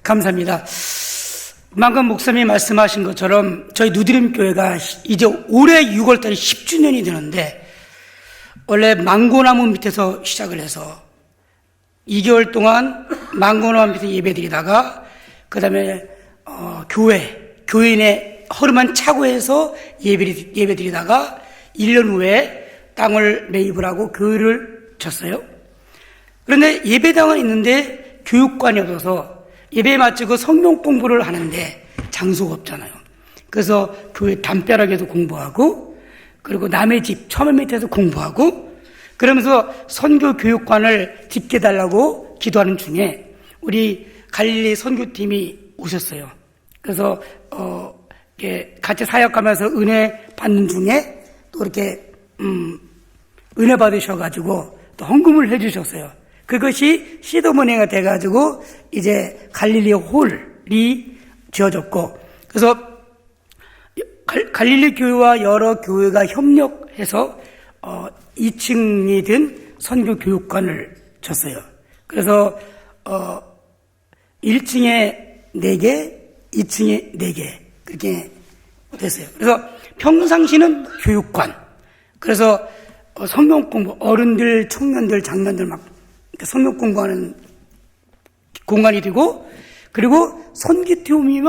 감사합니다. 방금 목사님이 말씀하신 것처럼 저희 누드림 교회가 이제 올해 6월달에 10주년이 되는데, 원래 망고나무 밑에서 시작을 해서 2개월 동안 망고나무 밑에서 예배드리다가 그 다음에 교인의 허름한 차고에서 예배드리다가 1년 후에 땅을 매입을 하고 교회를 졌어요. 그런데 예배당은 있는데 교육관이 없어서 예배에 마치고 성경 공부를 하는데 장소가 없잖아요. 그래서 교회 담벼락에서 공부하고, 그리고 남의 집 처마 밑에서 공부하고, 그러면서 선교 교육관을 짓게 달라고 기도하는 중에 우리 갈릴리 선교팀이 오셨어요. 그래서 이렇게 같이 사역하면서 은혜 받는 중에 또 이렇게 은혜 받으셔가지고 또 헌금을 해주셨어요. 그것이 시드머니가 돼가지고 이제 갈릴리 홀이 지어졌고, 그래서 갈릴리 교회와 여러 교회가 협력해서 2층이 된 선교 교육관을 졌어요. 그래서 1층에 4개, 2층에 4개 그렇게 됐어요. 그래서 평상시는 교육관, 그래서 성경 공부, 어른들, 청년들, 장년들 막 성경 공부하는 공간이 되고, 그리고 선교팀이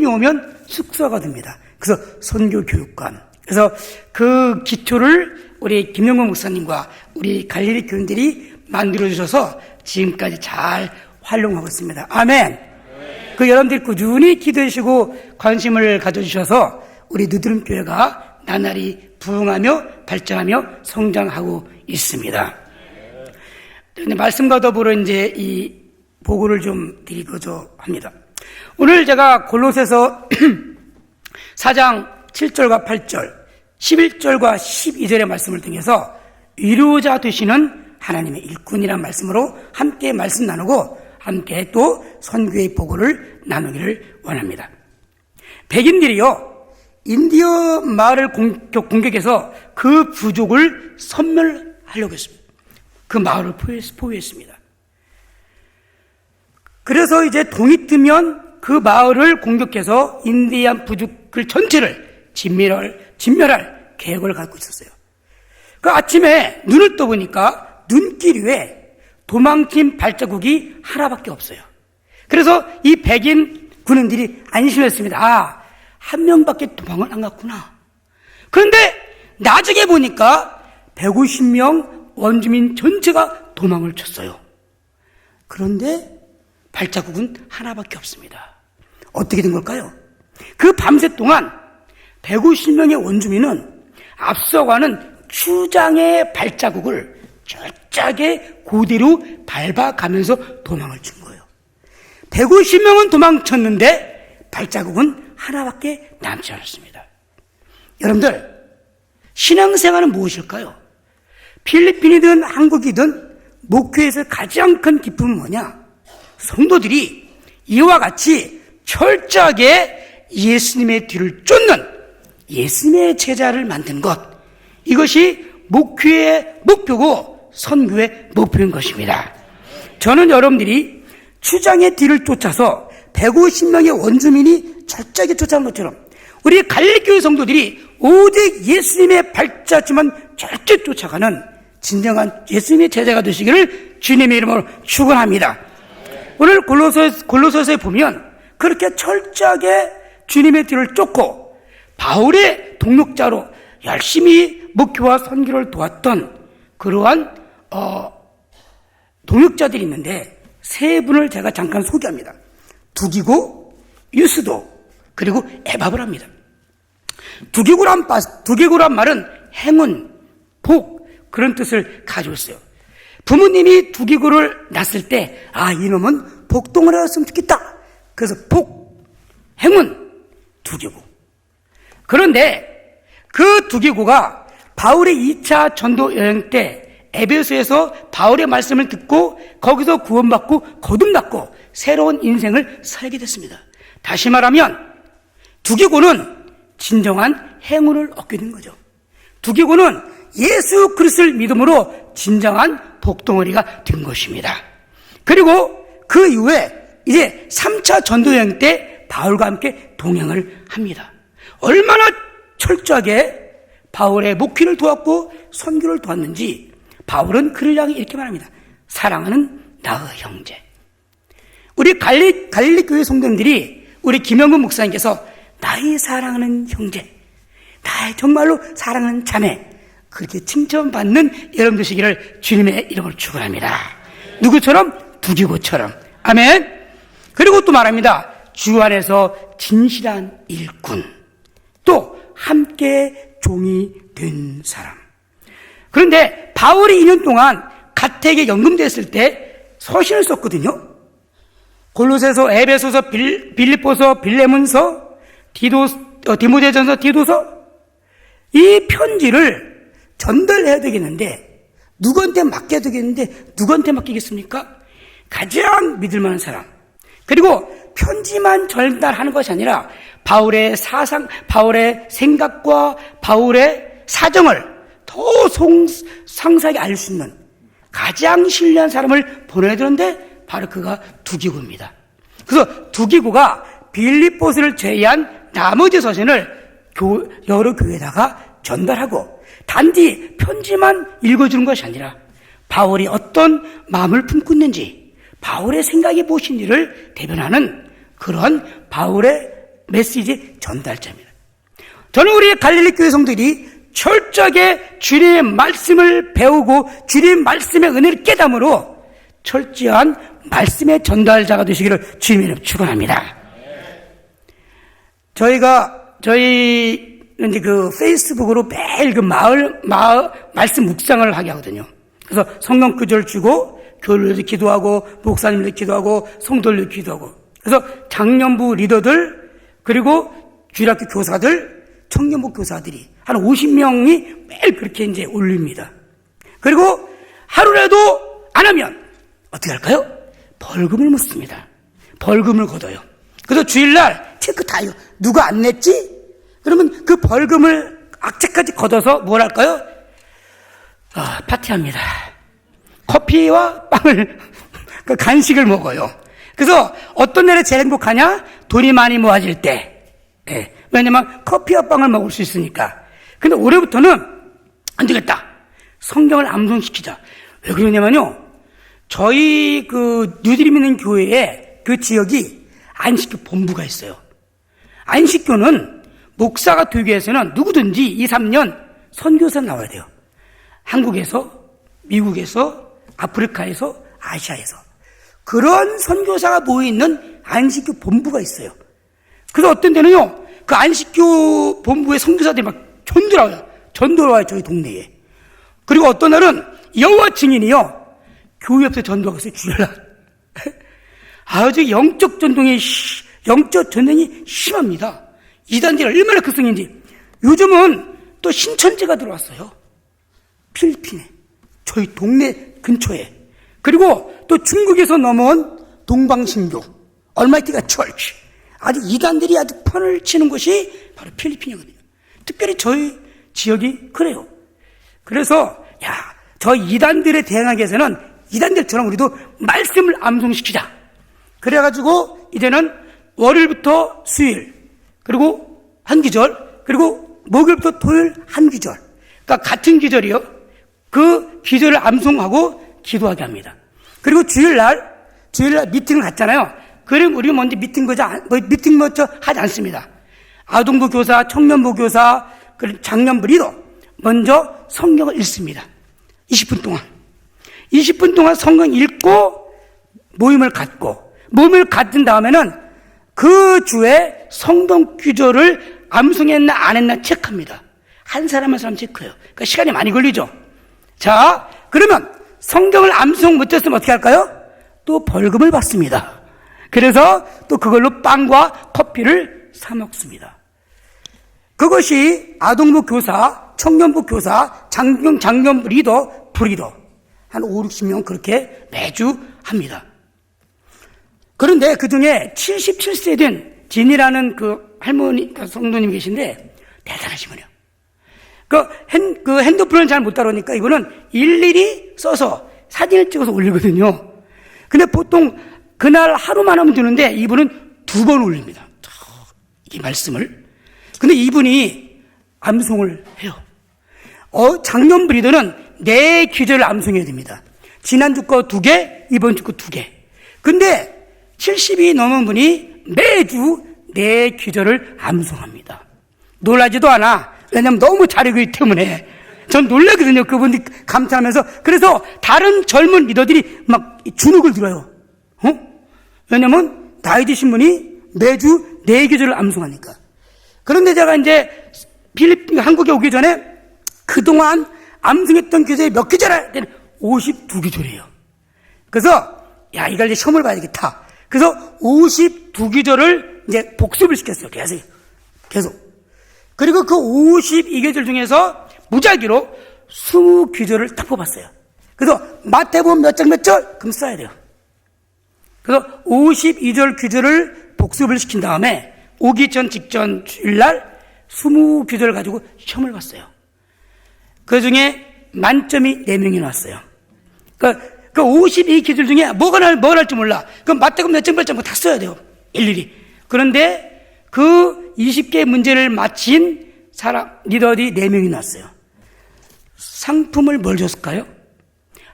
오면 숙소가 됩니다. 그래서 선교교육관. 그래서 그 기초를 우리 김영건 목사님과 우리 갈릴리 교인들이 만들어주셔서 지금까지 잘 활용하고 있습니다. 아멘. 그 여러분들이 꾸준히 기도해주시고 관심을 가져주셔서 우리 누드림 교회가 나날이 부흥하며 발전하며 성장하고 있습니다. 근데 말씀과 더불어 이제 이 보고를 좀 드리고자 합니다. 오늘 제가 골로새서 4장 7절과 8절, 11절과 12절의 말씀을 통해서 위로자 되시는 하나님의 일꾼이라는 말씀으로 함께 말씀 나누고 함께 또 선교의 보고를 나누기를 원합니다. 백인들이요, 인디어 마을을 공격해서 그 부족을 섬멸하려고 했습니다. 그 마을을 포위했습니다. 그래서 이제 동이 뜨면 그 마을을 공격해서 인디안 부족을 전체를 진멸할 계획을 갖고 있었어요. 그 아침에 눈을 떠보니까 눈길 위에 도망친 발자국이 하나밖에 없어요. 그래서 이 백인 군인들이 안심했습니다. 한 명밖에 도망을 안 갔구나. 그런데 나중에 보니까 150명 원주민 전체가 도망을 쳤어요. 그런데 발자국은 하나밖에 없습니다. 어떻게 된 걸까요? 그 밤새 동안 150명의 원주민은 앞서가는 추장의 발자국을 철저하게 그대로 밟아가면서 도망을 친 거예요. 150명은 도망쳤는데 발자국은 하나밖에 남지 않았습니다. 여러분들, 신앙생활은 무엇일까요? 필리핀이든 한국이든 목회에서 가장 큰 기쁨은 뭐냐? 성도들이 이와 같이 철저하게 예수님의 뒤를 쫓는 예수님의 제자를 만든 것, 이것이 목회의 목표고 선교의 목표인 것입니다. 저는 여러분들이 추장의 뒤를 쫓아서 150명의 원주민이 철저하게 쫓아간 것처럼 우리 갈릴리교회 성도들이 오직 예수님의 발자취만 절대 쫓아가는 진정한 예수님의 제자가 되시기를 주님의 이름으로 축원합니다. 오늘 골로새서에 보면 그렇게 철저하게 주님의 뒤를 쫓고 바울의 동력자로 열심히 목회와 선교를 도왔던 그러한 동역자들이 있는데 세 분을 제가 잠깐 소개합니다. 두기고, 유스도, 그리고 에바브라입니다. 두기고란 말은 행운, 복, 그런 뜻을 가지고 있어요. 부모님이 두기고를 낳았을 때 이놈은 복동을 하였으면 좋겠다. 그래서 복, 행운, 두기고. 그런데 그 두기고가 바울의 2차 전도 여행 때 에베소에서 바울의 말씀을 듣고 거기서 구원받고 거듭났고 새로운 인생을 살게 됐습니다. 다시 말하면 두기고는 진정한 행운을 얻게 된 거죠. 두기고는 예수 그리스도를 믿음으로 진정한 복덩어리가 된 것입니다. 그리고 그 이후에 이제 3차 전도여행 때 바울과 함께 동행을 합니다. 얼마나 철저하게 바울의 목회를 도왔고 선교를 도왔는지 바울은 그를 향해 이렇게 말합니다. 사랑하는 나의 형제. 우리 갈릴리 교회 성도님들이 우리 김영근 목사님께서 나의 사랑하는 형제, 나의 정말로 사랑하는 자매, 그렇게 칭찬받는 여러분 되시기를 주님의 이름으로 축원합니다. 누구처럼? 두기고처럼. 아멘. 그리고 또 말합니다. 주 안에서 진실한 일꾼, 또 함께 종이 된 사람. 그런데 바울이 2년 동안 가택에 연금됐을 때 서신을 썼거든요. 골로새서, 에베소서, 빌립보서, 빌레몬서, 디모데전서, 디도서, 이 편지를 전달해야 되겠는데 누구한테 맡겨야 되겠는데 누구한테 맡기겠습니까? 가장 믿을 만한 사람. 그리고 편지만 전달하는 것이 아니라 바울의 사상, 바울의 생각과 바울의 사정을 더 상세하게 알 수 있는 가장 신뢰한 사람을 보내야 되는데 바로 그가 두기고입니다. 그래서 두기고가 빌립보서를 제외한 나머지 서신을 여러 교회에다가 전달하고 단지 편지만 읽어주는 것이 아니라 바울이 어떤 마음을 품고 있는지, 바울의 생각이 무엇인지를 대변하는 그런 바울의 메시지 전달자입니다. 저는 우리 갈릴리 교회 성도들이 철저하게 주님의 말씀을 배우고 주님의 말씀의 은혜를 깨닫음으로 철저한 말씀의 전달자가 되시기를 주님의 이름으로 축원합니다. 저희 이제 그 페이스북으로 매일 그 마을 말씀 묵상을 하게 하거든요. 그래서 성경 구절 주고 교회에서 기도하고 목사님들 기도하고 성도들 기도하고, 그래서 장년부 리더들 그리고 주일학교 교사들, 청년부 교사들이 한 50명이 매일 그렇게 이제 올립니다. 그리고 하루라도 안 하면 어떻게 할까요? 벌금을 묻습니다. 벌금을 걷어요. 그래서 주일날 체크 다 해요. 누가 안 냈지? 그러면 그 벌금을 악착같이 걷어서 뭘 할까요? 파티합니다. 커피와 빵을, 그 간식을 먹어요. 그래서 어떤 날에 제일 행복하냐? 돈이 많이 모아질 때. 네. 왜냐면 커피와 빵을 먹을 수 있으니까. 근데 올해부터는 안 되겠다. 성경을 암송시키자. 왜 그러냐면요. 저희 그 뉴드림 있는 교회에 그 지역이 안식교 본부가 있어요. 안식교는 목사가 되기 위해서는 누구든지 2, 3년 선교사 나와야 돼요. 한국에서, 미국에서, 아프리카에서, 아시아에서. 그런 선교사가 모여있는 안식교 본부가 있어요. 그래서 어떤 데는요, 그 안식교 본부의 선교사들이 막 전도와요, 저희 동네에. 그리고 어떤 날은 여호와 증인이요, 교회 옆에 전도하고 있어요, 주일날. 아주 영적 전쟁이 심합니다. 이단들이 얼마나 극성인지. 요즘은 또 신천지가 들어왔어요. 필리핀에, 저희 동네 근처에. 그리고 또 중국에서 넘어온 동방신교, 얼마이티가 철치. 아주 이단들이 아주 판을 치는 곳이 바로 필리핀이거든요. 특별히 저희 지역이 그래요. 그래서 저 이단들에 대항하기 위해서는 이단들처럼 우리도 말씀을 암송시키자. 그래가지고 이제는 월요일부터 수요일, 그리고 한 기절, 그리고 목요일부터 토요일 한 기절, 그러니까 같은 기절이요. 그 기절을 암송하고 기도하게 합니다. 그리고 주일날 미팅을 갖잖아요. 그럼 우리 먼저 미팅 먼저 하지 않습니다. 아동부 교사, 청년부 교사, 그리고 장년부 리더 먼저 성경을 읽습니다. 20분 동안 성경 읽고 모임을 갖은 다음에는 그 주에 성경 구절을 암송했나 안 했나 체크합니다. 한 사람 한 사람 체크해요. 그러니까 시간이 많이 걸리죠. 자, 그러면 성경을 암송 못했으면 어떻게 할까요? 또 벌금을 받습니다. 그래서 또 그걸로 빵과 커피를 사 먹습니다. 그것이 아동부 교사, 청년부 교사, 장년부 리더, 부리더 한 5, 60명 그렇게 매주 합니다. 그런데 그 중에 77세 된 진이라는 그 할머니, 그 성도님 계신데 대단하시군요. 그 핸드폰을 잘 못 다루니까 이거는 일일이 써서 사진을 찍어서 올리거든요. 근데 보통 그날 하루만 하면 되는데 이분은 2번 올립니다. 이 말씀을. 근데 이분이 암송을 해요. 작년 브리더는 4기절을 암송해야 됩니다. 지난주 거 2개, 이번 주 거 2개. 근데 70이 넘은 분이 매주 4기절을 암송합니다. 놀라지도 않아. 왜냐면 너무 잘하기 때문에. 전 놀라거든요. 그분들이 감탄하면서. 그래서 다른 젊은 리더들이 막 주눅을 들어요. 왜냐면 나이 드신 분이 매주 4기절을 암송하니까. 그런데 제가 이제 한국에 오기 전에 그동안 암송했던 기절이 몇 기절 할 때는 52기절이에요. 그래서 야, 이걸 이제 시험을 봐야 되겠다. 그래서 52기절을 이제 복습을 시켰어요. 계속. 그리고 그 52기절 중에서 무작위로 20기절을 딱 뽑았어요. 그래서 마태복음 몇 장 몇 절? 그럼 써야 돼요. 그래서 52절 기절을 복습을 시킨 다음에 오기 전 직전 주일날 20기절을 가지고 시험을 봤어요. 그 중에 만점이 4명이 나왔어요. 그 52기절 중에 뭐가 날지 몰라. 그럼 마태복음 몇 장 몇 장 다 써야 돼요. 일일이. 그런데 그 20개 문제를 마친 리더들이 4명이 나왔어요. 상품을 뭘 줬을까요?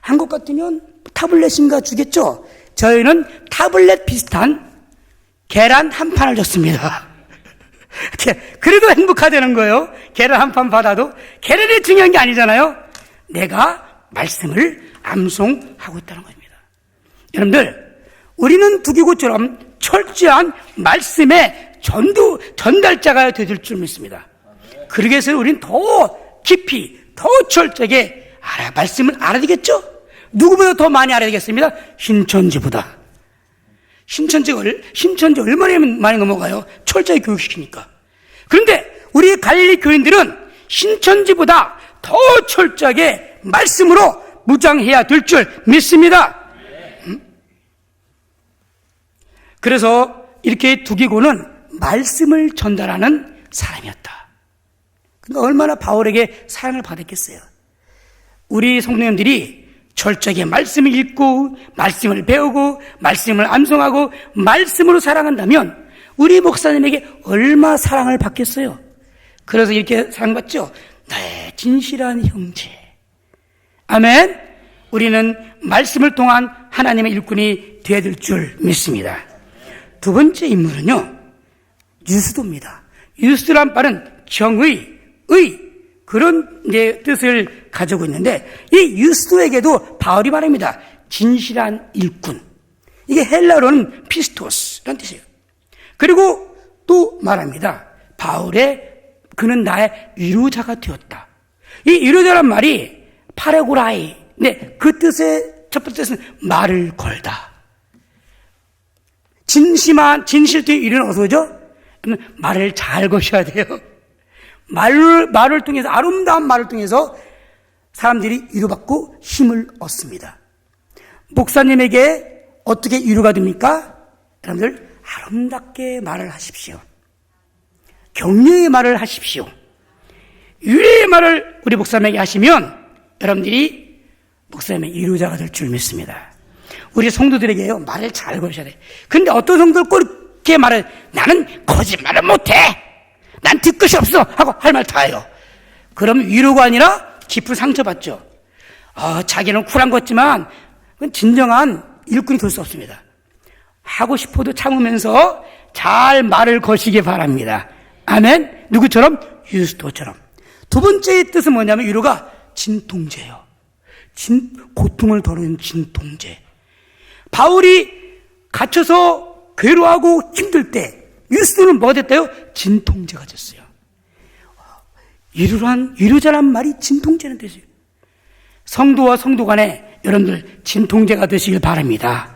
한국 같으면 타블렛인가 주겠죠? 저희는 타블렛 비슷한 계란 한 판을 줬습니다. 그래도 행복하다는 거예요. 계란 한 판 받아도. 계란이 중요한 게 아니잖아요. 내가 말씀을 암송하고 있다는 겁니다. 여러분들, 우리는 두기고처럼 철저한 말씀의 전달자가 되줄 줄 믿습니다. 그러기 위해서 우리는 더 깊이, 더 철저하게 말씀을 알아야 되겠죠? 누구보다 더 많이 알아야 되겠습니다. 신천지보다. 신천지 얼마나 많이 넘어가요? 철저히 교육시키니까. 그런데 우리 갈릴리 교인들은 신천지보다 더 철저하게 말씀으로 무장해야 될 줄 믿습니다. 그래서 이렇게 두기고는 말씀을 전달하는 사람이었다. 그러니까 얼마나 바울에게 사랑을 받았겠어요. 우리 성도님들이 철저하게 말씀을 읽고 말씀을 배우고 말씀을 암송하고 말씀으로 사랑한다면 우리 목사님에게 얼마 사랑을 받겠어요. 그래서 이렇게 사랑받죠. 나의 진실한 형제. 아멘. 우리는 말씀을 통한 하나님의 일꾼이 되어야 될 줄 믿습니다. 두 번째 인물은요, 유스도입니다. 유스도란 말은 정의, 그런 이제 뜻을 가지고 있는데, 이 유스도에게도 바울이 말합니다. 진실한 일꾼. 이게 헬라어로는 피스토스라는 뜻이에요. 그리고 또 말합니다. 그는 나의 위로자가 되었다. 이 위로자란 말이 파레고라이. 네, 그 뜻의 첫 번째 뜻은 말을 걸다. 진실된 위로는 어디서 오죠? 말을 잘 거셔야 돼요. 말을 통해서, 아름다운 말을 통해서 사람들이 위로받고 힘을 얻습니다. 목사님에게 어떻게 위로가 됩니까? 여러분들, 아름답게 말을 하십시오. 격려의 말을 하십시오. 위로의 말을 우리 목사님에게 하시면 여러분들이 목사님의 위로자가 될 줄 믿습니다. 우리 성도들에게요, 말을 잘 거셔야 돼. 근데 어떤 성도들 그렇게 말을, 나는 거짓말을 못해! 난 듣 것이 없어! 하고 할 말 다 해요. 그럼 위로가 아니라 깊은 상처받죠. 자기는 쿨한 것 같지만 그건 진정한 일꾼이 될 수 없습니다. 하고 싶어도 참으면서 잘 말을 거시기 바랍니다. 아멘. 누구처럼? 유스도처럼. 두 번째의 뜻은 뭐냐면 위로가 진통제예요. 고통을 덜어내는 진통제. 바울이 갇혀서 괴로워하고 힘들 때 유스도는 뭐가 됐다요? 진통제가 됐어요. 위로자란 말이 진통제는 뜻이에요. 성도와 성도 간에 여러분들 진통제가 되시길 바랍니다.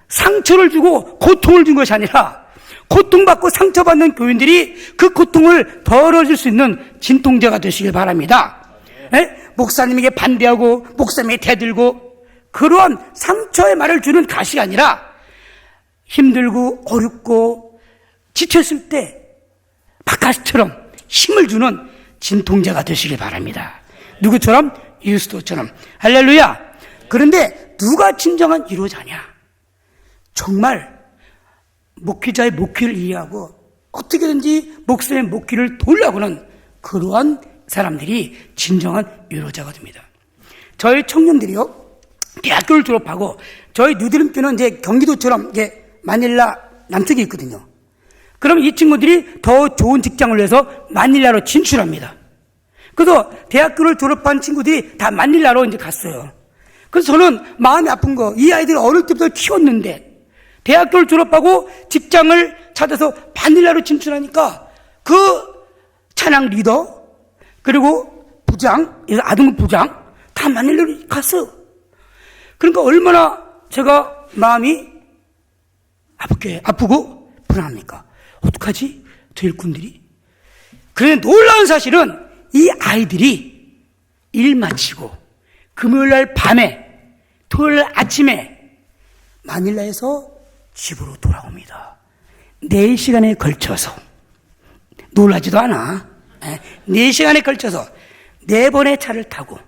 상처를 주고 고통을 준 것이 아니라 고통받고 상처받는 교인들이 그 고통을 덜어줄 수 있는 진통제가 되시길 바랍니다. 네? 목사님에게 반대하고 목사님에게 대들고 그러한 상처의 말을 주는 가시가 아니라 힘들고 어렵고 지쳤을 때 바카스처럼 힘을 주는 진통제가 되시길 바랍니다. 누구처럼? 유스도처럼. 할렐루야. 그런데 누가 진정한 위로자냐? 정말 목회자의 목회를 이해하고 어떻게든지 목사의 목회를 도우려고는 그러한 사람들이 진정한 유로자가 됩니다. 저희 청년들이요, 대학교를 졸업하고 저희 누드림교는 이제 경기도처럼 이제 마닐라 남쪽에 있거든요. 그럼 이 친구들이 더 좋은 직장을 위해서 마닐라로 진출합니다. 그래서 대학교를 졸업한 친구들이 다 마닐라로 이제 갔어요. 그래서 저는 마음이 아픈 거, 이 아이들을 어릴 때부터 키웠는데 대학교를 졸업하고 직장을 찾아서 마닐라로 진출하니까 그 찬양 리더 그리고 부장, 아동부 부장 다 마닐라로 갔어요. 그러니까 얼마나 제가 마음이 아프고 불안합니까? 어떡하지? 저 일꾼들이. 그런데 놀라운 사실은 이 아이들이 일 마치고 금요일날 밤에 토요일 아침에 마닐라에서 집으로 돌아옵니다. 4시간에 걸쳐서. 놀라지도 않아. 4시간에 걸쳐서 4번의 차를 타고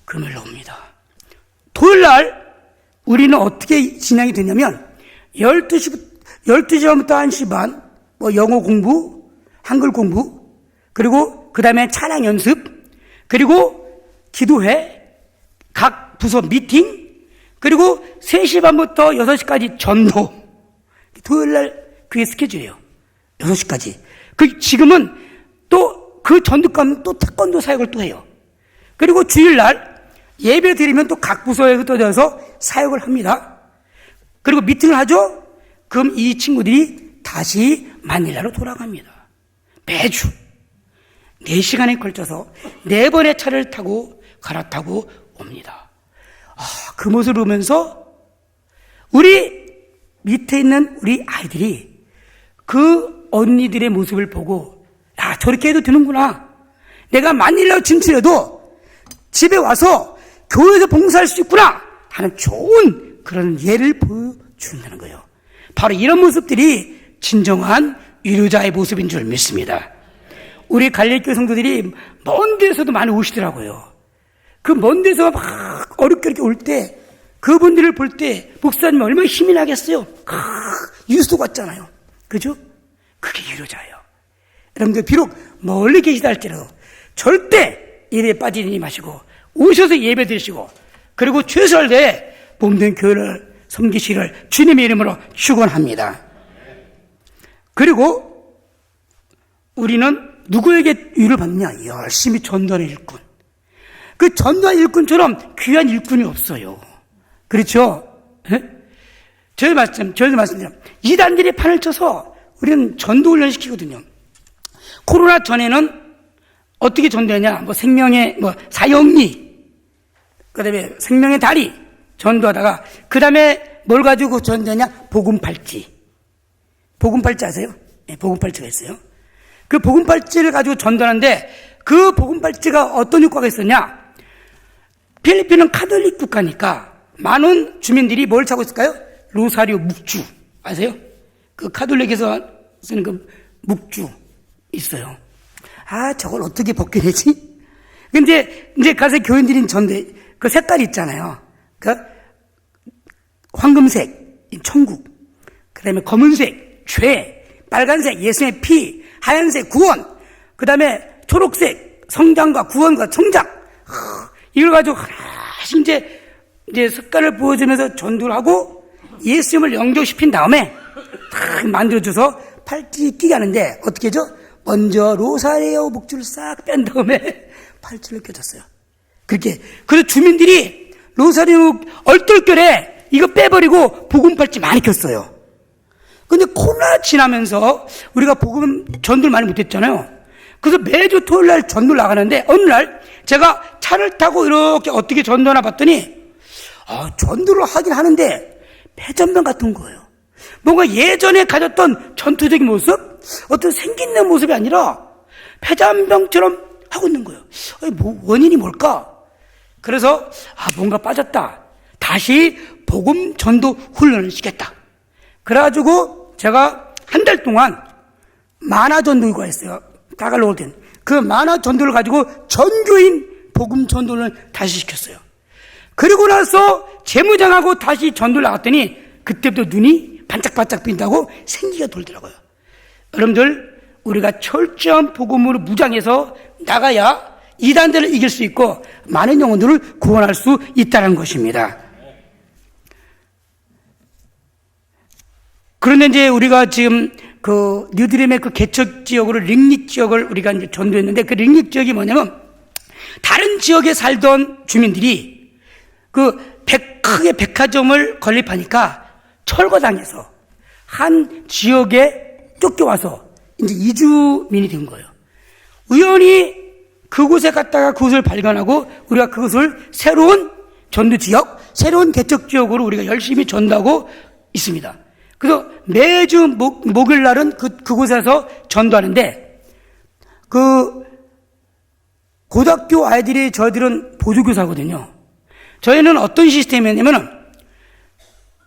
금요일날 옵니다. 토요일날 우리는 어떻게 진행이 되냐면 12시부터 1시 반 영어 공부, 한글 공부, 그리고 그 다음에 찬양 연습, 그리고 기도회, 각 부서 미팅, 그리고 3시 반부터 6시까지 전도. 토요일날 그게 스케줄이에요. 6시까지. 지금은 또 그 전도 가면 또 태권도 사역을 또 해요. 그리고 주일날 예배 드리면 또 각 부서에 흩어져서 사역을 합니다. 그리고 미팅을 하죠? 그럼 이 친구들이 다시 마닐라로 돌아갑니다. 매주 4시간에 걸쳐서 4번의 차를 타고 갈아타고 옵니다. 그 모습을 보면서 우리 밑에 있는 우리 아이들이 그 언니들의 모습을 보고 저렇게 해도 되는구나. 내가 마닐라로 진출해도 집에 와서 교회에서 봉사할 수 있구나 하는 좋은 그런 예를 보여준다는 거예요. 바로 이런 모습들이 진정한 유료자의 모습인 줄 믿습니다. 우리 갈릴교회 성도들이 먼 데서도 많이 오시더라고요. 그 먼 데서 막 어렵게 이렇게 올 때 그분들을 볼 때 목사님 얼마나 힘이 나겠어요. 유수 같잖아요. 그죠? 그게 유료자예요. 여러분들 비록 멀리 계시다 할지라도 절대 일에 빠지지 마시고 오셔서 예배 드시고 그리고 최선을 다해 몸된 교회를 섬기시기를 주님의 이름으로 축원합니다. 그리고 우리는 누구에게 유를 받느냐? 열심히 전도하는 일꾼. 그 전도하는 일꾼처럼 귀한 일꾼이 없어요. 그렇죠? 저희 말씀드려요. 이단들이 판을 쳐서 우리는 전도 훈련 시키거든요. 코로나 전에는 어떻게 전도했냐? 생명의 사형리, 그 다음에 생명의 다리 전도하다가 그 다음에 뭘 가지고 전도했냐? 복음팔찌. 복음팔찌 아세요? 네, 복음팔찌가 있어요. 그 복음팔찌를 가지고 전도하는데 그 복음팔찌가 어떤 효과가 있었냐? 필리핀은 카톨릭 국가니까 많은 주민들이 뭘 차고 있을까요? 로사리오 묵주 아세요? 그 카톨릭에서 쓰는 그 묵주 있어요. 저걸 어떻게 벗게 되지? 근데 이제 가서 교인들인 전대 그 색깔이 있잖아요. 그 황금색 천국, 그다음에 검은색 죄, 빨간색 예수의 피, 하얀색 구원, 그다음에 초록색 성장과 구원과 성장. 이걸 가지고 하나씩 이제 색깔을 보여주면서 전도를 하고 예수님을 영접시킨 다음에 딱 만들어줘서 팔찌 끼게 하는데 어떻게 하죠? 먼저 로사리오 목줄을 싹 뺀 다음에 팔찌를 껴줬어요. 그렇게. 그래서 주민들이 로사리오 얼떨결에 이거 빼버리고 복음 팔찌 많이 꼈어요. 근데 코로나 지나면서 우리가 복음 전도를 많이 못했잖아요. 그래서 매주 토요일 날 전도를 나가는데 어느 날 제가 차를 타고 이렇게 어떻게 전도하나 봤더니 전도를 하긴 하는데 폐전병 같은 거예요. 뭔가 예전에 가졌던 전투적인 모습, 어떤 생긴 내 모습이 아니라 폐전병처럼 하고 있는 거예요. 원인이 뭘까? 그래서 뭔가 빠졌다. 다시 복음 전도 훈련을 시켰다. 그래가지고 제가 한 달 동안 만화 전도가 있어요. 다갈로올 그 만화 전도를 가지고 전교인 복음 전도를 다시 시켰어요. 그리고 나서 재무장하고 다시 전도를 나갔더니 그때부터 눈이 반짝반짝 빈다고 생기가 돌더라고요. 여러분들, 우리가 철저한 복음으로 무장해서 나가야 이단들을 이길 수 있고 많은 영혼들을 구원할 수 있다는 것입니다. 그런데 이제 우리가 지금 그 뉴드림의 그 개척 지역으로 링릭 지역을 우리가 이제 전도했는데, 그 링릭 지역이 뭐냐면 다른 지역에 살던 주민들이 크게 백화점을 건립하니까 철거당해서 한 지역에 쫓겨와서 이제 이주민이 된 거예요. 우연히 그곳에 갔다가 그곳을 발견하고 우리가 그것을 새로운 전도 지역, 새로운 개척 지역으로 우리가 열심히 전도하고 있습니다. 그래서 매주 목요일 날은 그곳에서 전도하는데, 고등학교 아이들이 저희들은 보조교사거든요. 저희는 어떤 시스템이냐면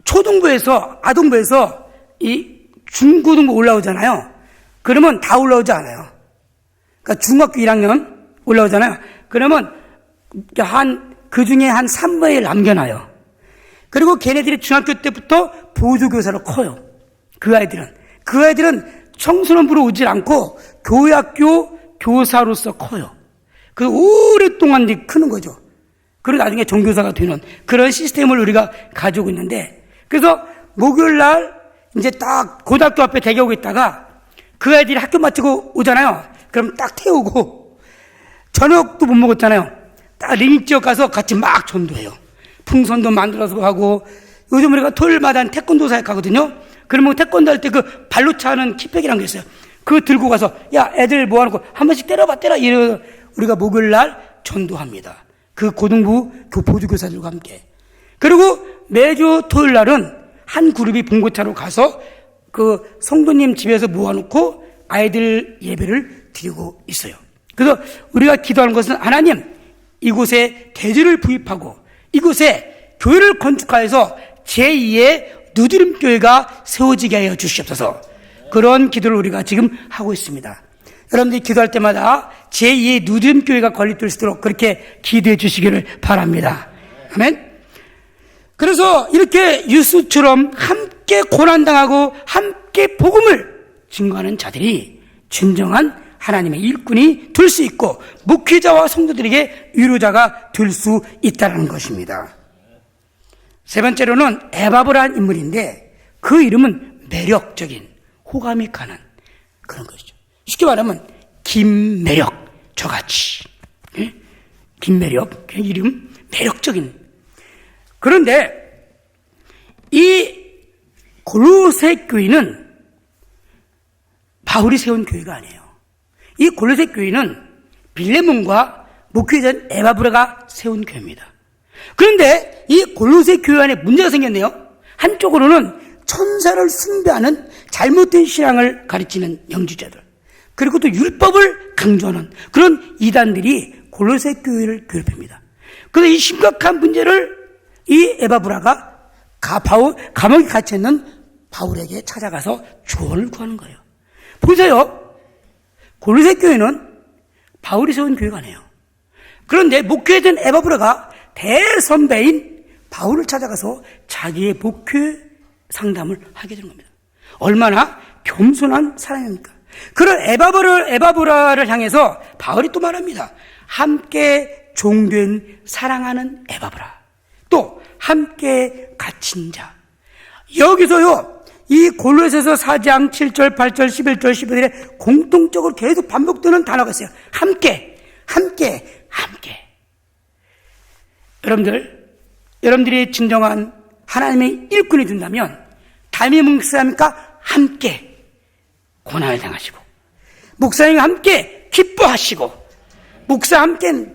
초등부에서, 아동부에서 이 중고등부 올라오잖아요. 그러면 다 올라오지 않아요. 그러니까 중학교 1학년 올라오잖아요. 그러면 그 중에 한 3분의 1 남겨놔요. 그리고 걔네들이 중학교 때부터 보조교사로 커요. 그 아이들은 청소년부로 오질 않고 교회학교 교사로서 커요. 그 오랫동안 이제 크는 거죠. 그리고 나중에 종교사가 되는 그런 시스템을 우리가 가지고 있는데, 그래서 목요일 날 이제 딱 고등학교 앞에 대기하고 있다가 그 아이들이 학교 마치고 오잖아요. 그럼 딱 태우고, 저녁도 못 먹었잖아요. 딱 링릭 지역 가서 같이 막 전도해요. 풍선도 만들어서 하고, 요즘 우리가 토요일마다 태권도 사역 하거든요. 그러면 태권도 할 때 그 발로 차는 키팩이라는 게 있어요. 그거 들고 가서, 야, 애들 뭐 하는 거 한 번씩 때려봐. 이래 우리가 목요일 날 전도합니다. 그 고등부 보조교사들과 함께. 그리고 매주 토요일 날은 한 그룹이 봉고차로 가서 그 성도님 집에서 모아놓고 아이들 예배를 드리고 있어요. 그래서 우리가 기도하는 것은, 하나님, 이곳에 대지를 부입하고 이곳에 교회를 건축하여서 제2의 누드림 교회가 세워지게 하여 주시옵소서. 그런 기도를 우리가 지금 하고 있습니다. 여러분들이 기도할 때마다 제2의 누드림 교회가 건립될 수 있도록 그렇게 기도해 주시기를 바랍니다. 아멘. 그래서 이렇게 유수처럼 함께 고난당하고 함께 복음을 증거하는 자들이 진정한 하나님의 일꾼이 될 수 있고 목회자와 성도들에게 위로자가 될 수 있다는 것입니다. 세 번째로는 에바브라는 인물인데, 그 이름은 매력적인, 호감이 가는 그런 것이죠. 쉽게 말하면 김매력, 저같이. 김매력, 그 이름 매력적인. 그런데 이 골로새 교회는 바울이 세운 교회가 아니에요. 이 골로새 교회는 빌레몬과 목회자 에바브라가 세운 교회입니다. 그런데 이 골로새 교회 안에 문제가 생겼네요. 한쪽으로는 천사를 숭배하는 잘못된 신앙을 가르치는 영지자들, 그리고 또 율법을 강조하는 그런 이단들이 골로새 교회를 괴롭힙니다. 그래서 이 심각한 문제를 이 에바브라가 감옥에 갇혀 있는 바울에게 찾아가서 조언을 구하는 거예요. 보세요. 골로새 교회는 바울이 세운 교회가 아니에요. 그런데 목회된 에바브라가 대선배인 바울을 찾아가서 자기의 목회 상담을 하게 되는 겁니다. 얼마나 겸손한 사람입니까? 그런 에바브라를 향해서 바울이 또 말합니다. 함께 종된 사랑하는 에바브라, 또 함께 갇힌 자. 여기서요, 이 골로새서 4장 7절, 8절, 11절, 11절에 공통적으로 계속 반복되는 단어가 있어요. 함께, 함께, 함께. 여러분들이 진정한 하나님의 일꾼이 된다면 담임 목사님과 함께 고난을 당하시고, 목사님과 함께 기뻐하시고, 목사와 함께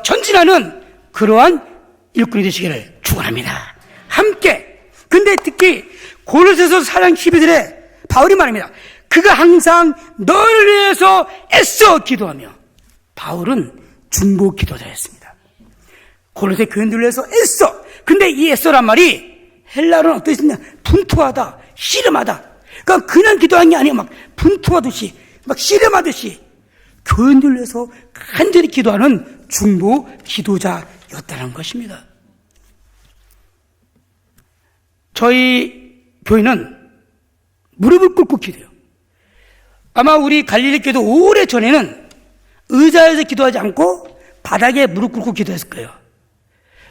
전진하는 그러한 일꾼이 되시기를 축원합니다. 함께. 근데 특히 골로새서 4장 12절에 바울이 말합니다. 그가 항상 너를 위해서 애써 기도하며. 바울은 중보 기도자였습니다. 골로새 교인들을 위해서 애써. 근데 이 애써란 말이 헬라어는 어떻게 쓰냐? 분투하다, 씨름하다. 그러니까 그냥 기도한 게 아니에요. 막 분투하듯이, 막 씨름하듯이 교인들을 위해서 간절히 기도하는 중보 기도자였다는 것입니다. 저희 교회는 무릎을 꿇고 기도해요. 아마 우리 갈릴리 교회도 오래전에는 의자에서 기도하지 않고 바닥에 무릎 꿇고 기도했을 거예요.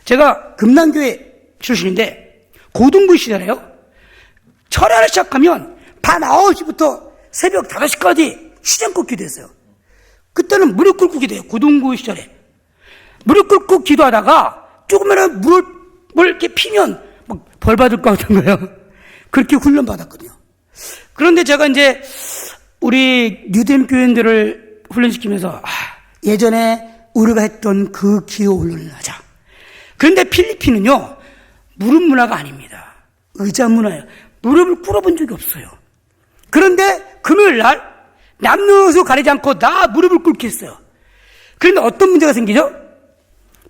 제가 금남교회 출신인데 고등부 시절에요. 철야를 시작하면 밤 9시부터 새벽 5시까지 쉬지 않고 기도했어요. 그때는 무릎 꿇고 기도해요. 고등부 시절에. 무릎 꿇고 기도하다가 조그마한 무릎을 이렇게 피면 막 벌 받을 것 같은 거예요. 그렇게 훈련 받았거든요. 그런데 제가 이제 우리 뉴댐 교인들을 훈련시키면서 예전에 우리가 했던 그 기도 훈련을 하자. 그런데 필리핀은요, 무릎 문화가 아닙니다. 의자 문화예요. 무릎을 꿇어본 적이 없어요. 그런데 금요일 날 남녀노소 가리지 않고 다 무릎을 꿇게 했어요. 그런데 어떤 문제가 생기죠?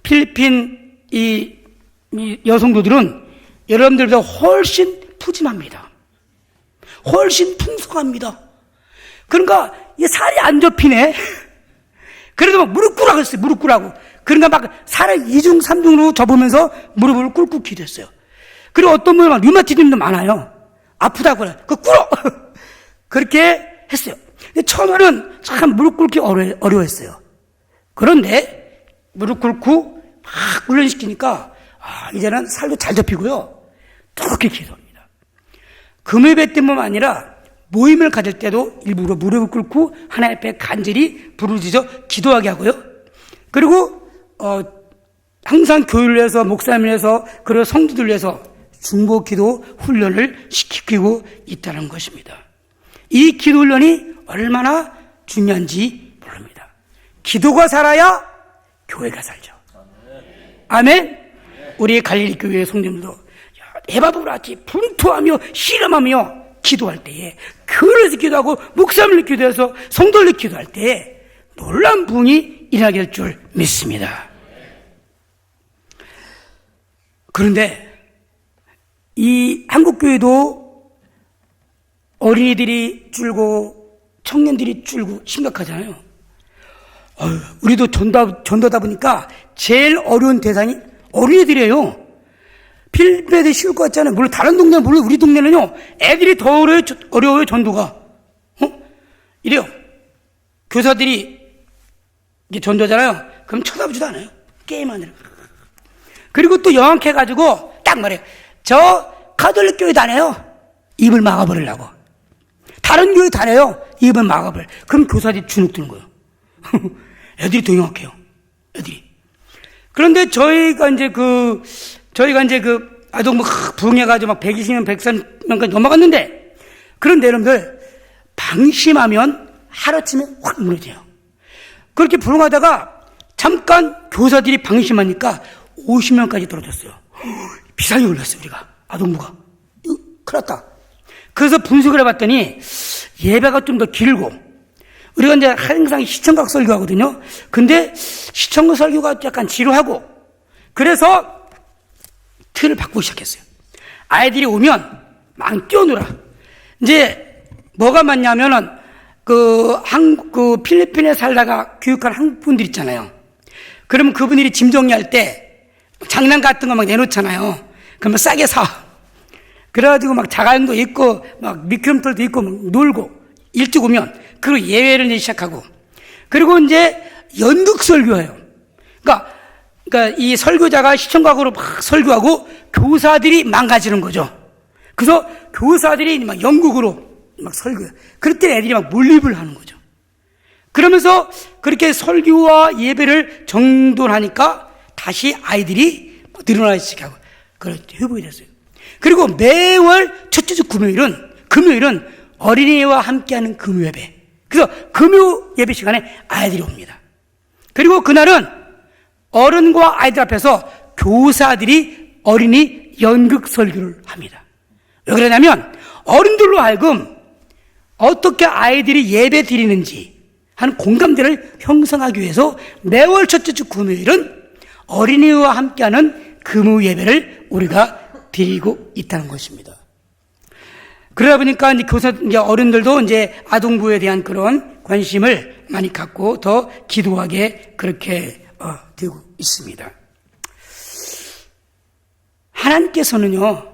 필리핀 이 여성도들은 여러분들보다 훨씬 푸짐합니다. 훨씬 풍성합니다. 그러니까 이 살이 안 접히네. 그래도 막 무릎 꿇으라고 했어요. 무릎 꿇으라고. 그러니까 막 살을 2중 3중으로 접으면서 무릎을 꿇고 기도했어요. 그리고 어떤 분은 막 류마티즘도 많아요. 아프다고 그래. 그 꿇어. 그렇게 했어요. 근데 처음에는 참 무릎 꿇기 어려웠어요. 그런데 무릎 꿇고 막 훈련시키니까 이제는 살도 잘 접히고요. 그렇게 기도합니다. 금요일 때뿐만 아니라 모임을 가질 때도 일부러 무릎을 꿇고 하나님 앞에 간절히 부르짖어 기도하게 하고요. 그리고 항상 교회를 위해서, 목사님을 위해서, 그리고 성도들을 위해서 중보 기도 훈련을 시키고 있다는 것입니다. 이 기도 훈련이 얼마나 중요한지 모릅니다. 기도가 살아야 교회가 살죠. 아멘. 우리 갈릴리 교회의 성도님들도 해바보를 같이 분투하며 실험하며 기도할 때에, 교회에서 기도하고 목사님을 기도해서 성도를 기도할 때에 놀라운 부흥이 일어나게 될 줄 믿습니다. 그런데 이 한국교회도 어린이들이 줄고 청년들이 줄고 심각하잖아요. 우리도 전도다 보니까 제일 어려운 대상이 어린이들이에요. 필리핀에 쉬울 것 같잖아요. 물론 다른 동네는, 물론 우리 동네는요, 애들이 더 어려워요, 전도가. 이래요. 교사들이 이게 전도잖아요. 그럼 쳐다보지도 않아요. 게임하느라. 그리고 또 영악해가지고 딱 말해요. 저 가톨릭 교회 다녀요. 입을 막아버리려고. 다른 교회 다녀요. 입을 막아버려. 그럼 교사들이 주눅 드는 거예요. 애들이 더 영악해요. 애들이. 그런데 저희가 이제 아동부 부흥해가지고 막 120명, 130명까지 넘어갔는데, 그런데 여러분들, 방심하면 하루아침에 확 무너져요. 그렇게 부흥하다가 잠깐 교사들이 방심하니까 50명까지 떨어졌어요. 비상이 걸렸어요, 우리가. 아동부가. 큰일 났다. 그래서 분석을 해봤더니 예배가 좀 더 길고, 우리가 이제 항상 시청각 설교하거든요. 근데 시청각 설교가 약간 지루하고, 그래서 틀을 바꾸기 시작했어요. 아이들이 오면 막 뛰어놀아. 이제 뭐가 맞냐면은 필리핀에 살다가 교육한 한국분들 있잖아요. 그러면 그분들이 짐 정리할 때 장난 같은 거 막 내놓잖아요. 그러면 싸게 사. 그래가지고 막 자갈도 있고 막 미끄럼틀도 있고 막 놀고, 일찍 오면 그리고 예외를 내기 시작하고, 그리고 이제 연극 설교해요. 그러니까 이 설교자가 시청각으로 막 설교하고 교사들이 망가지는 거죠. 그래서 교사들이 막 연극으로 막 설교해요. 그럴 때 애들이 막 몰입을 하는 거죠. 그러면서 그렇게 설교와 예배를 정돈하니까 다시 아이들이 늘어나기 시작하고, 그렇게 회복이 됐어요. 그리고 매월 첫째 주 금요일은 어린이와 함께하는 금요 예배. 그래서 금요 예배 시간에 아이들이 옵니다. 그리고 그날은 어른과 아이들 앞에서 교사들이 어린이 연극 설교를 합니다. 왜 그러냐면 어른들로 하여금 어떻게 아이들이 예배 드리는지 하는 공감대를 형성하기 위해서 매월 첫째 주 금요일은 어린이와 함께하는 금요 예배를 우리가 드리고 있다는 것입니다. 그러다 보니까 이제 어른들도 이제 아동부에 대한 그런 관심을 많이 갖고 더 기도하게 그렇게 되고 있습니다. 하나님께서는요,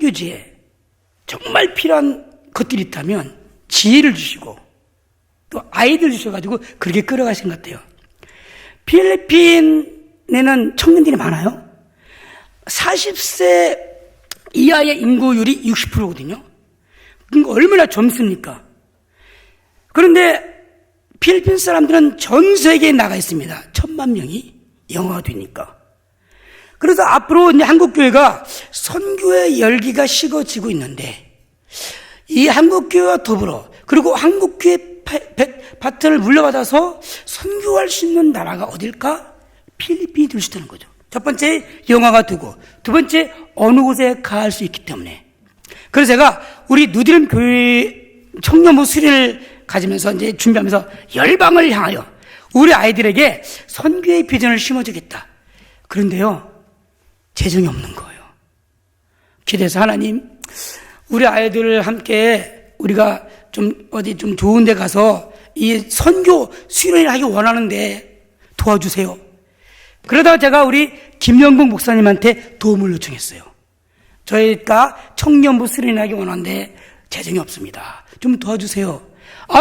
선교지에 정말 필요한 것들이 있다면 지혜를 주시고 또 아이들 주셔가지고 그렇게 끌어가신 것 같아요. 필리핀에는 청년들이 많아요. 40세 이하의 인구율이 60%거든요. 그러니까 얼마나 젊습니까? 그런데 필리핀 사람들은 전 세계에 나가 있습니다. 1000만 명이 영화가 되니까. 그래서 앞으로 이제 한국교회가 선교의 열기가 식어지고 있는데, 이 한국교회와 더불어, 그리고 한국교회 바튼을 물려받아서 선교할 수 있는 나라가 어딜까? 필리핀이 될 수 있다는 거죠. 첫 번째, 영화가 되고, 두 번째, 어느 곳에 가할 수 있기 때문에. 그래서 제가 우리 누디름 교회 청년부 수련을 가지면서 이제 준비하면서 열방을 향하여 우리 아이들에게 선교의 비전을 심어주겠다. 그런데요, 재정이 없는 거예요. 기도해서 하나님, 우리 아이들을 함께 우리가 좀 어디 좀 좋은 데 가서 이 선교 수련을 하기 원하는데 도와주세요. 그러다가 제가 우리 김영국 목사님한테 도움을 요청했어요. 저희가 청년부 수련을 하기 원하는데 재정이 없습니다. 좀 도와주세요.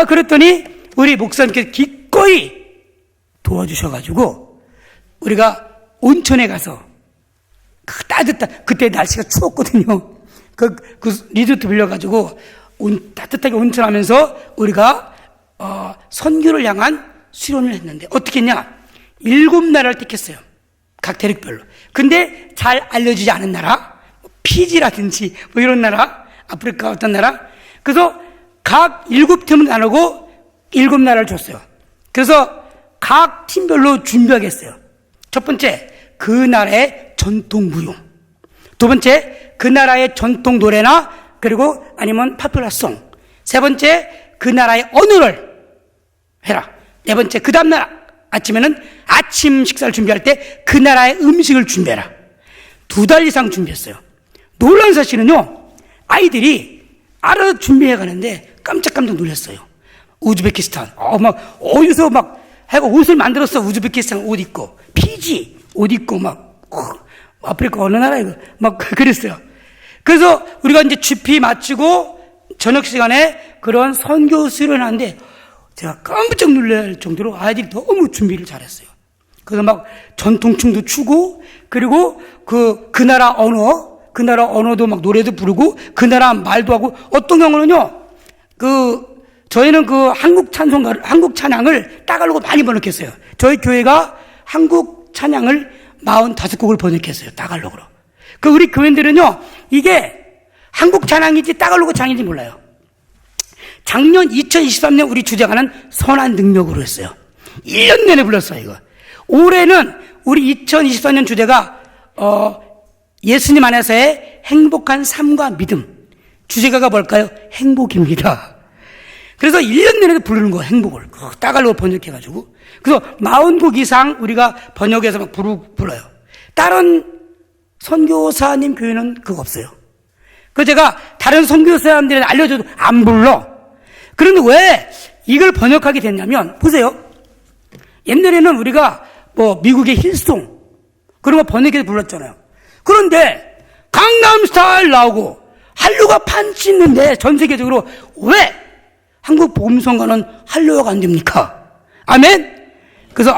그랬더니 우리 목사님께서 기꺼이 도와주셔가지고 우리가 온천에 가서 따뜻한, 그때 날씨가 추웠거든요. 그 리조트 빌려가지고 따뜻하게 온천하면서 우리가 선교를 향한 수련을 했는데 어떻게 했냐? 7나라를 택했어요. 각 대륙별로. 근데 잘 알려지지 않은 나라, 피지라든지 뭐 이런 나라, 아프리카 어떤 나라. 그래서 각 7팀을 나누고 7나라를 줬어요. 그래서 각 팀별로 준비하게 했어요. 첫 번째, 그 나라의 전통 무용. 두 번째, 그 나라의 전통 노래나 그리고 아니면 파퓰러송. 세 번째, 그 나라의 언어를 해라. 네 번째, 그 다음 나라. 아침에는 아침 식사를 준비할 때 그 나라의 음식을 준비해라. 2달 이상 준비했어요. 놀라운 사실은요, 아이들이 알아서 준비해 가는데 깜짝깜짝 놀랐어요. 우즈베키스탄, 막 어디서 막 해가 옷을 만들었어. 우즈베키스탄 옷 입고, 피지 옷 입고 막 아프리카 어느 나라 이거 막 그랬어요. 그래서 우리가 이제 GP 마치고 저녁 시간에 그런 선교 수련을 하는데 제가 깜짝 놀랄 정도로 아이들이 너무 준비를 잘했어요. 그래서 막 전통춤도 추고, 그리고 그 나라 언어도 막 노래도 부르고, 그 나라 말도 하고, 어떤 경우는요, 저희는 한국 찬양을 따갈로고 많이 번역했어요. 저희 교회가 한국 찬양을 45곡을 번역했어요. 따갈로그로. 우리 교인들은요, 이게 한국 찬양인지 따갈로그 찬양인지 몰라요. 작년 2023년 우리 주제가는 선한 능력으로 했어요. 1년 내내 불렀어요, 이거. 올해는 우리 2024년 주제가, 예수님 안에서의 행복한 삶과 믿음. 주제가가 뭘까요? 행복입니다. 그래서 1년 내내 부르는 거예요, 행복을. 따갈로 번역해가지고. 그래서 40곡 이상 우리가 번역해서 막 불러요. 다른 선교사님 교회는 그거 없어요. 제가 다른 선교사님들한테 알려줘도 안 불러. 그런데 왜 이걸 번역하게 됐냐면, 보세요. 옛날에는 우리가 미국의 힐송, 그런 거 번역해서 불렀잖아요. 그런데 강남스타일 나오고 한류가 판치 있는데 전 세계적으로 왜 한국 복음성가는 한류가 안 됩니까? 아멘? 그래서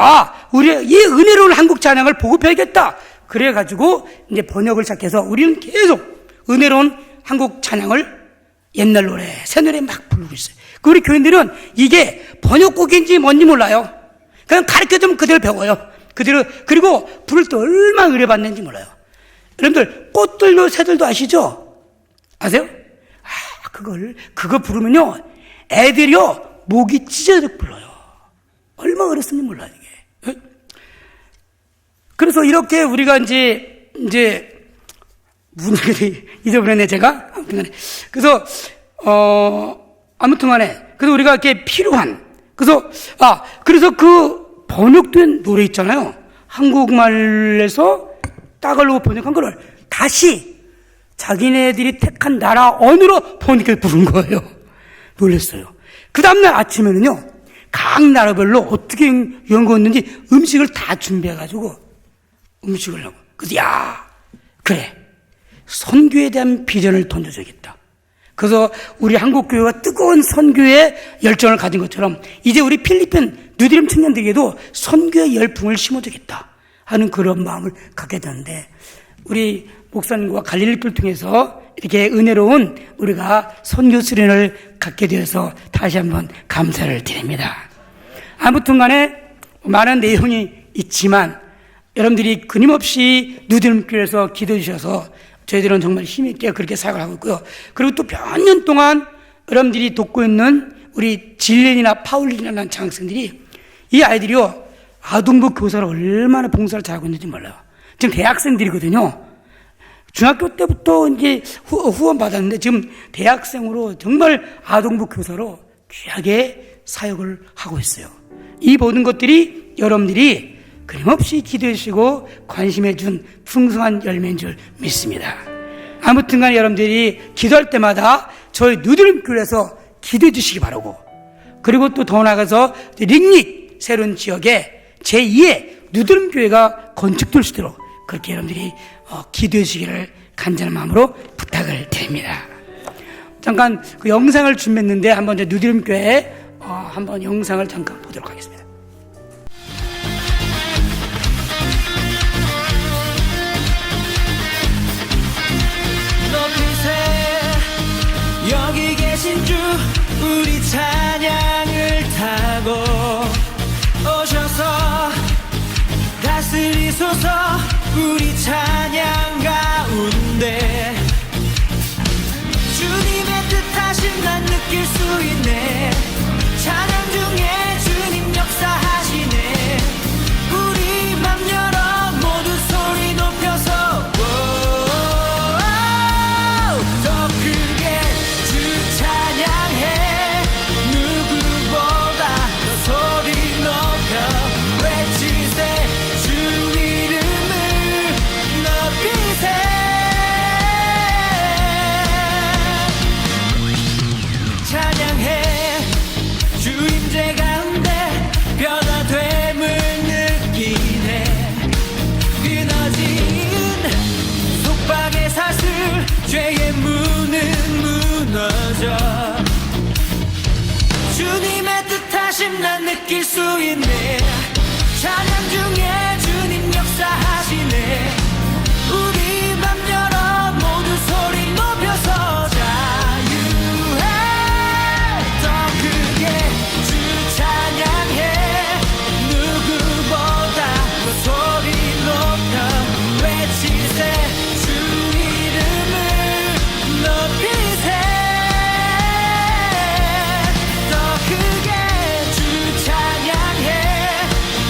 우리 이 은혜로운 한국 찬양을 보급해야겠다. 그래가지고 이제 번역을 시작해서 우리는 계속 은혜로운 한국 찬양을 옛날 노래, 새 노래 막 부르고 있어요. 우리 교인들은 이게 번역곡인지 뭔지 몰라요. 그냥 가르쳐주면 그대로 배워요. 그리고 부를 때 얼마나 은혜 받는지 몰라요. 여러분들, 꽃들도 새들도 아시죠? 아세요? 그거 부르면요, 애들이요, 목이 찢어져 불러요. 얼마나 어렸는지 몰라요, 이게. 그래서 이렇게 우리가 이제, 잊어버렸네, 제가. 그래서, 아무튼 간에, 그래서 우리가 이렇게 필요한, 그래서 그 번역된 노래 있잖아요. 한국말에서 따갈로 번역한 거를 다시 자기네들이 택한 나라 언어로 번역해서 부른 거예요. 놀랐어요. 그 다음날 아침에는요, 각 나라별로 어떻게 연구했는지 음식을 다 준비해가지고 음식을 하고. 그래서 그래. 선교에 대한 비전을 던져주겠다. 그래서 우리 한국교회가 뜨거운 선교의 열정을 가진 것처럼 이제 우리 필리핀 뉴디림 청년들에게도 선교의 열풍을 심어주겠다 하는 그런 마음을 갖게 되는데, 우리 목사님과 갈릴리교를 통해서 이렇게 은혜로운 우리가 선교 수련을 갖게 되어서 다시 한번 감사를 드립니다. 아무튼 간에 많은 내용이 있지만 여러분들이 끊임없이 뉴디림 교회에서 기도해 주셔서 저희들은 정말 힘있게 그렇게 사역을 하고 있고요. 그리고 또 몇 년 동안 여러분들이 돕고 있는 우리 질렌이나 파울린이라는 장학생들이, 이 아이들이요, 아동부 교사로 얼마나 봉사를 잘하고 있는지 몰라요. 지금 대학생들이거든요. 중학교 때부터 이제 후원 받았는데 지금 대학생으로 정말 아동부 교사로 귀하게 사역을 하고 있어요. 이 모든 것들이 여러분들이 끊임없이 기도해 주시고 관심해 준 풍성한 열매인 줄 믿습니다. 아무튼 간에 여러분들이 기도할 때마다 저희 뉴디림 교회에서 기도해 주시기 바라고, 그리고 또 더 나아가서 링릿 새로운 지역에 제2의 뉴디림 교회가 건축될 수 있도록 그렇게 여러분들이 기도해 주시기를 간절한 마음으로 부탁을 드립니다. 잠깐 그 영상을 준비했는데 한번 이제 뉴디림 교회 한번 영상을 잠깐 보도록 하겠습니다. 여기 계신 주 우리 찬양을 타고 오셔서 다스리소서. 우리 찬양 가운데 주님의 뜻하심 난 느낄 수 있네. 찬양 중에 주님 역사하시네. 우리 맘 열어 모두 소리 높여서 더 크게 주 찬양해. 누구보다 더 소리 높여 외치세. 주 이름을 높이세. 찬양해. 주 임재 가운데 변화됨을 느끼네. 끊어진 속박의 사슬 죄의 문은 무너져. 주님의 뜻하심 난 느낄 수 있네. 찬양 중에 주님 역사하시네. 우리 맘 열어 모두 소리 높여서 자유해. 더 크게 주 찬양해. 누구보다 더 소리 높여 외치세. 주 이름을 높이세. 더 크게 주 찬양해.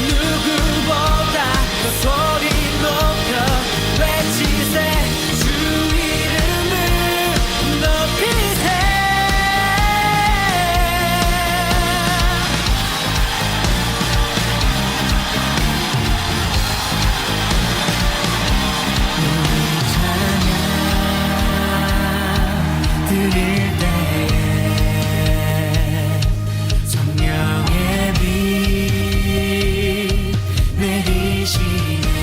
누구보다 더 소리 높여 외치세. 주 이름을 높이세. 드릴 때에 성령의 빛 내리시네.